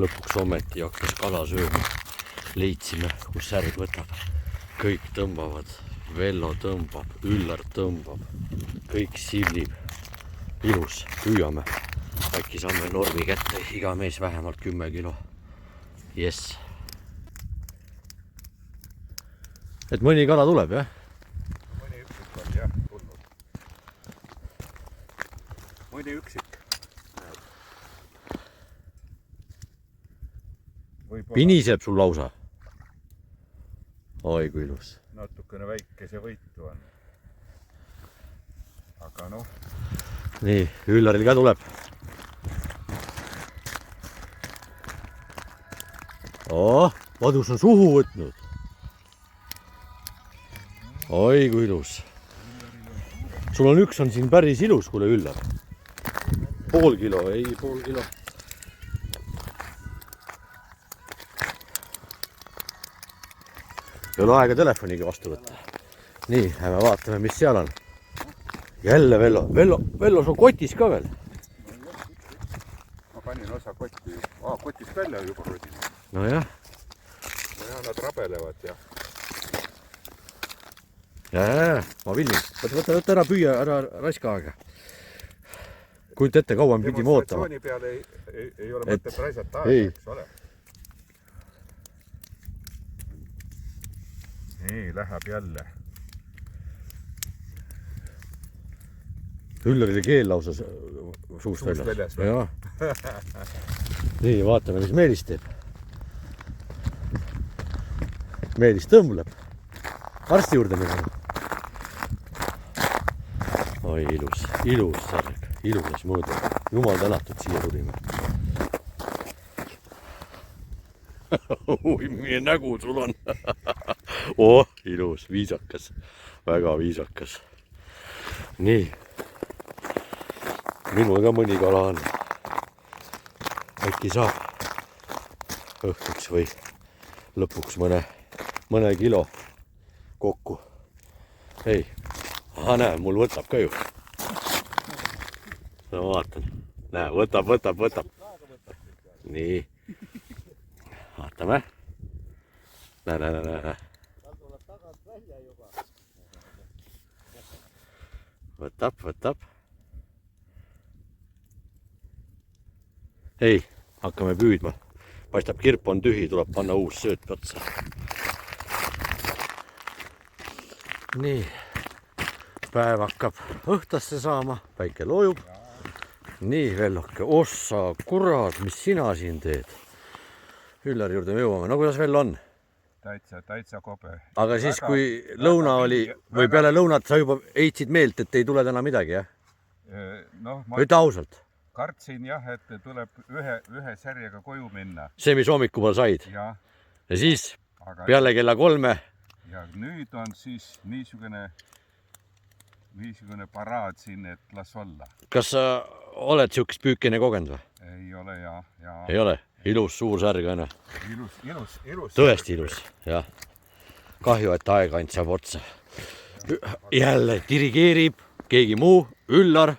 Lõpuks ometi hakkas kala sööma. Leidsime, kus särg võtab. Kõik tõmbavad. Vello tõmbab, Üllar tõmbab. Kõik sillib. Ilus, püüame. Äkki saame normi kätte. Iga mees vähemalt 10 kilo. Jess. Et mõni kala tuleb, jah? Mõni üksik on jah tulnud. Mõni üksik. Piniseb sul lausa. Oi, kui ilus. Natukene väikese võitu on. Aga noh. Nii, Üllaril ka tuleb. Padus on suhu võtnud. Oi, kui ilus. Sul on üks on siin päris ilus, kuule Üllar. Pool kilo, ei pool kilo. Ei ole aega telefoniga vastu võtta. Nii, lähme vaatame, mis seal on. Jälle Vello. Vello, sul kotis ka veel. Ma panin osa kotti. Kotist välja juba rodin. No jah. No jah, nad rabelevad ja. Ja, ma vilmin. Võta ära püüa, ära raiska aega. Kuid ette kauem pidi mootama. Demonstratsiooni peale ei ole mõtet raisata aega, eks ole. Nii, läheb jälle. Üllaril keel lausa suust väljas. Ja. Nii, vaatame, mis Meelis teeb. Meelis tõmbleb. Arsti juurde minema. Oi, ilus särg. Ilus mõõdu. Jumal tänatud, siia tulime. Oi, meie nägu sul on. Ilus, viisakas. Väga viisakas. Nii. Minul ka mõni kala on. Äkki saab õhtuks või lõpuks mõne kilo kokku. Ei. Näe, mul võtab ka ju. No vaatan. Näe, võtab. Nii. Vaatame. Näe. Võtab. Ei, hakkame püüdma. Paistab, kirp on tühi, tuleb panna uus sööt otsa. Nii. Päev hakkab õhtasse saama, päike loojub. Nii, Velloke, ossa, kurat, mis sina siin teed? Üllari juurde me jõuame. No kuidas Vello on? Täitsa kobe. Aga siis, kui lõuna oli, või peale lõunat sa juba heitsid meelt, et ei tule täna midagi, jah? No, ma Ütle ausalt. Kartsin jah, et tuleb ühe särjega koju minna. See, mis hommikupäeval said. Ja siis peale kella 3. Ja nüüd on siis niisugune paraad siin, et las olla. Kas sa oled siukest püükene kogenud või? Ei ole, ja. Ei ole? Ilus suur särg, õnne? Ilus. Tõesti ilus, jah. Kahju, et aega ainult saab otsa. Jälle dirigeerib keegi muu, Üllar.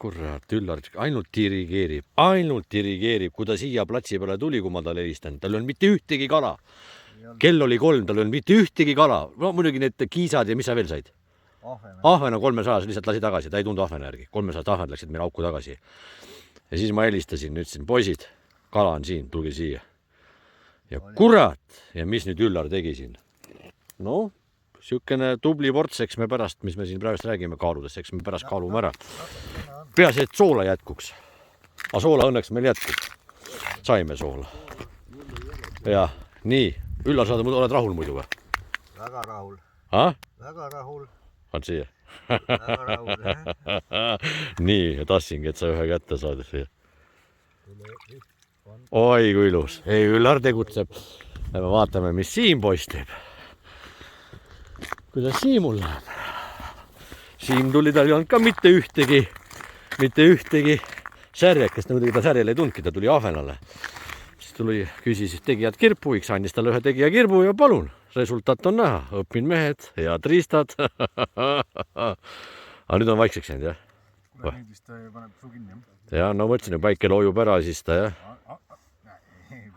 Kurat, Üllar ainult dirigeerib. Kui ta siia platsi peale tuli, kui ma tal helistan, tal on mitte ühtegi kala. Kell oli 3, tal on mitte ühtegi kala. No muidugi need kiisad ja mis sa veel said? Ahvena 300 lihtsalt lasi tagasi, ta ei tundu ahvena järgi. 300 ahvena läksid meil auku tagasi. Ja siis ma helistasin, ütlesin, poisid, kala on siin, tulge siia. Ja kurat, ja mis nüüd Üllar tegi siin? No, siukene tubli ports, eks me pärast, mis me siin praegust räägime kaaludes, eks me pärast kaalume ära. Peaasi, et soola jätkuks. Aga soola õnneks meil jätkub. Saime soola. Ja, nii. Üllar, sa oled rahul muidu või? Väga rahul. Väga rahul. On siia? Väga rahul. Nii, tassingi, et sa ühe kätte saad siia. Oi, kui ilus. Ei, Üllar tegutseb. Lähme vaatame, mis Siim poiss teeb. Kuidas Siimul läheb? Siim tuli, tal ei olnud ka mitte ühtegi särjekest, muidugi ta särjele ei tundki, ta tuli ahvenale. Siis tuli, küsis tegijad kirpuiks, andis talle ühe tegija kirbu ja palun, resultaat on näha, õppinud mehed, head riistad. Aga nüüd on vaikseks jäänud, jah? nüüd vist paneb suu kinni, jah. ja no mõtlesin, et päike loojub ära, siis ta jah.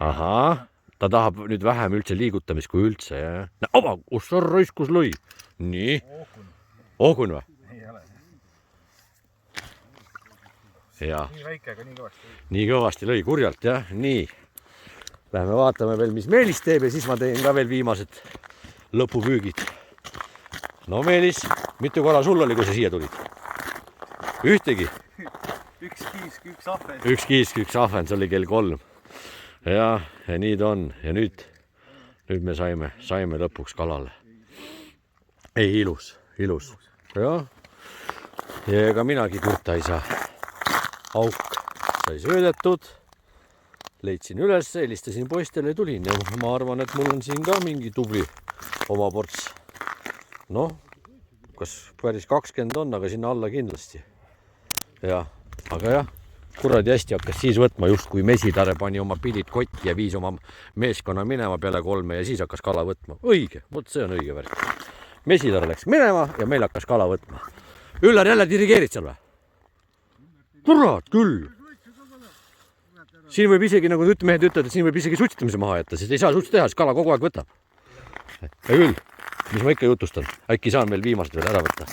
ahah, ta tahab nüüd vähem üldse liigutamist kui üldse, jah. Ava, kus sa raiskus lõi? nii. Ohkun või? Ei ole. ja. Nii väike, aga nii kõvasti. nii kõvasti lõi, kurjalt, jah, nii. Lähme vaatame veel, mis Meelis teeb ja siis ma teen ka veel viimased lõpupüügid. No Meelis, mitu kala sul oli, kui sa siia tulid? Ühtegi? Üks kiisk, üks ahven. Üks kiisk, üks ahven, see oli kell 3. ja nii ta on ja nüüd me saime lõpuks kalale. Ei, ilus. jah. ja ega minagi kurta ei saa. Auk sai söödetud. Leidsin üles, helistasin poistele ja tulin ja ma arvan, et mul on siin ka mingi tubli oma ports. Noh, kas päris 20 on, aga sinna alla kindlasti. jah, aga jah, kuradi hästi hakkas siis võtma, just kui Mesitare pani oma pillid kotti ja viis oma meeskonna minema peale 3 ja siis hakkas kala võtma. Õige, vot see on õige värk. Mesitare läks minema ja meil hakkas kala võtma. Üllar, jälle dirigeerid seal või? Kurat küll! Siin võib isegi, nagu mehed ütlevad, et siin võib isegi sutsitamise maha jätta, sest ei saa suts teha, sest kala kogu aeg võtab. Ja küll, mis ma ikka jutustan, äkki saan veel viimased veel ära võtta.